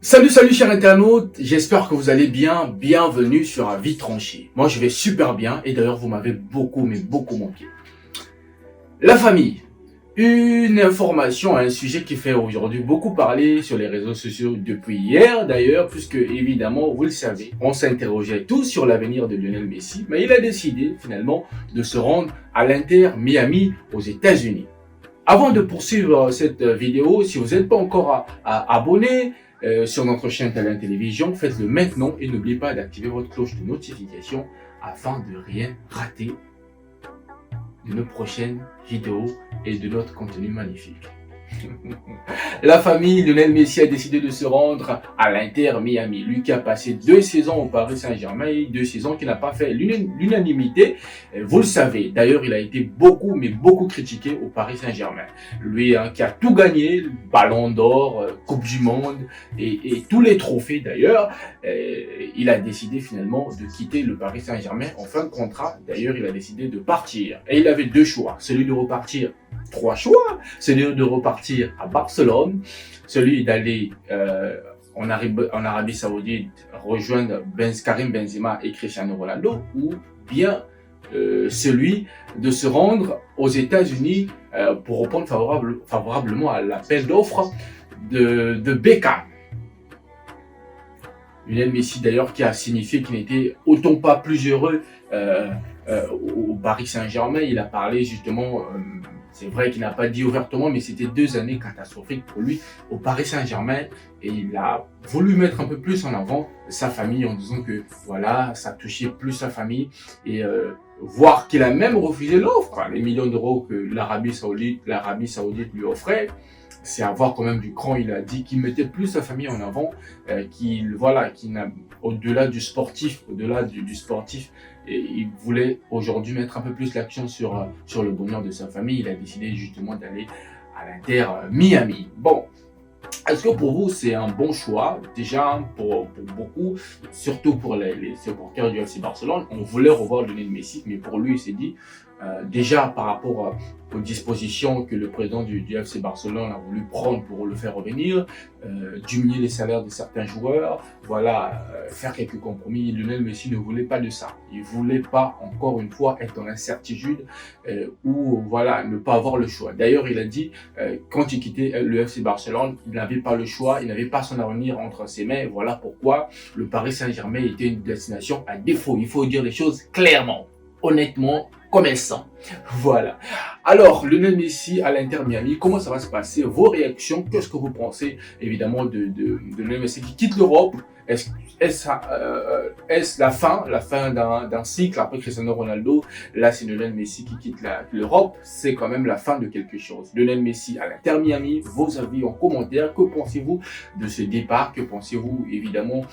Salut chers internautes, j'espère que vous allez bien, bienvenue sur Avis Tranché. Moi je vais super bien et d'ailleurs vous m'avez beaucoup manqué. La famille, une information, un sujet qui fait aujourd'hui beaucoup parler sur les réseaux sociaux depuis hier d'ailleurs, puisque évidemment vous le savez, on s'interrogeait tous sur l'avenir de Lionel Messi, mais il a décidé finalement de se rendre à l'Inter Miami aux États-Unis. Avant de poursuivre cette vidéo, si vous n'êtes pas encore abonné, sur notre chaîne Talent Télévision, faites-le maintenant et n'oubliez pas d'activer votre cloche de notification afin de rien rater de nos prochaines vidéos et de notre contenu magnifique. La famille Lionel Messi a décidé de se rendre à l'Inter Miami. Lui qui a passé 2 saisons au Paris Saint-Germain, 2 saisons qui n'a pas fait l'unanimité. Vous le savez, d'ailleurs il a été beaucoup critiqué au Paris Saint-Germain. Lui qui a tout gagné, Ballon d'Or, Coupe du Monde et tous les trophées d'ailleurs. Il a décidé finalement de quitter le Paris Saint-Germain en fin de contrat. D'ailleurs il a décidé de partir. Et il avait 2 choix, celui de repartir. 3 choix, celui de repartir à Barcelone, celui d'aller en Arabie Saoudite rejoindre Karim Benzema et Cristiano Ronaldo, ou bien celui de se rendre aux États-Unis pour répondre favorablement à l'appel d'offres de Beckham. Lionel Messi d'ailleurs qui a signifié qu'il n'était autant pas plus heureux au Paris Saint-Germain. Il a parlé justement, c'est vrai qu'il n'a pas dit ouvertement, mais c'était 2 années catastrophiques pour lui au Paris Saint-Germain. Et il a voulu mettre un peu plus en avant sa famille en disant que voilà, ça touchait plus sa famille. Et voir qu'il a même refusé l'offre, les millions d'euros que l'Arabie Saoudite lui offrait. C'est avoir quand même du cran. Il a dit qu'il mettait plus sa famille en avant, qu'il n'a au-delà du sportif, et il voulait aujourd'hui mettre un peu plus l'accent sur le bonheur de sa famille. Il a décidé justement d'aller à l'Inter Miami. Bon, est-ce que pour vous c'est un bon choix? Déjà pour beaucoup, surtout pour les supporters du FC Barcelone, on voulait revoir Lionel Messi, mais pour lui il s'est dit déjà par rapport aux dispositions que le président du FC Barcelone a voulu prendre pour le faire revenir, diminuer les salaires de certains joueurs, faire quelques compromis. Lionel Messi ne voulait pas de ça. Il voulait pas, encore une fois, être dans l'incertitude ou ne pas avoir le choix. D'ailleurs, il a dit quand il quittait le FC Barcelone, il n'avait pas le choix, il n'avait pas son avenir entre ses mains. Voilà pourquoi le Paris Saint-Germain était une destination à défaut. Il faut dire les choses clairement, honnêtement, comme elles sont. Voilà. Alors, Lionel Messi à l'Inter Miami, comment ça va se passer? Vos réactions, qu'est-ce que vous pensez évidemment de Lionel Messi qui quitte l'Europe? Est-ce la fin d'un cycle après Cristiano Ronaldo? Là, c'est Lionel Messi qui quitte l'Europe. C'est quand même la fin de quelque chose. Lionel Messi à l'Inter Miami, vos avis en commentaire. Que pensez-vous de ce départ? Que pensez-vous évidemment?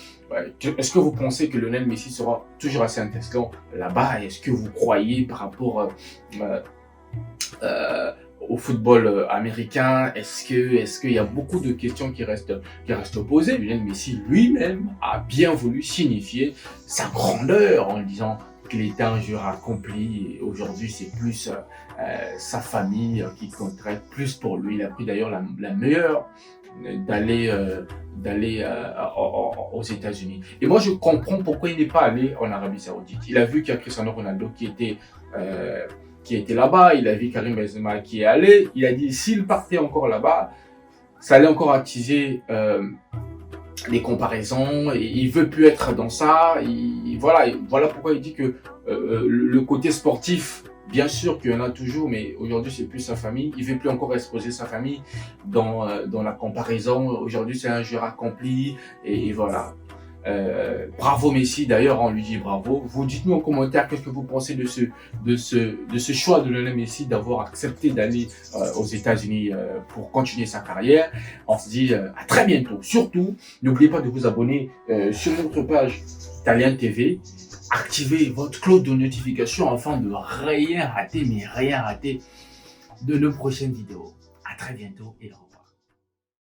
Est-ce que vous pensez que Lionel Messi sera toujours assez intéressant là-bas? Est-ce que vous croyez par rapport au football américain? Est-ce qu'il y a beaucoup de questions qui restent posées? Lionel Messi lui-même a bien voulu signifier sa grandeur en disant qu'il était un joueur accompli et aujourd'hui c'est plus sa famille qui compterait plus pour lui. Il a pris d'ailleurs la meilleure d'aller aux États-Unis. Et moi je comprends pourquoi il n'est pas allé en Arabie Saoudite. Il a vu qu'il y a Cristiano Ronaldo qui était là-bas, il a vu Karim Benzema qui est allé, il a dit s'il partait encore là-bas, ça allait encore attiser les comparaisons, et il veut plus être dans ça. Voilà pourquoi il dit que le côté sportif, bien sûr qu'il y en a toujours, mais aujourd'hui c'est plus sa famille. Il veut plus encore exposer sa famille dans la comparaison. Aujourd'hui c'est un joueur accompli et voilà. Bravo Messi, d'ailleurs on lui dit bravo. Vous dites-nous en commentaire qu'est-ce que vous pensez de ce choix de Lionel Messi d'avoir accepté d'aller aux États-Unis pour continuer sa carrière. On se dit à très bientôt. Surtout, n'oubliez pas de vous abonner sur notre page Talent TV. Activez votre cloche de notification afin de rien rater de nos prochaines vidéos. À très bientôt et au revoir.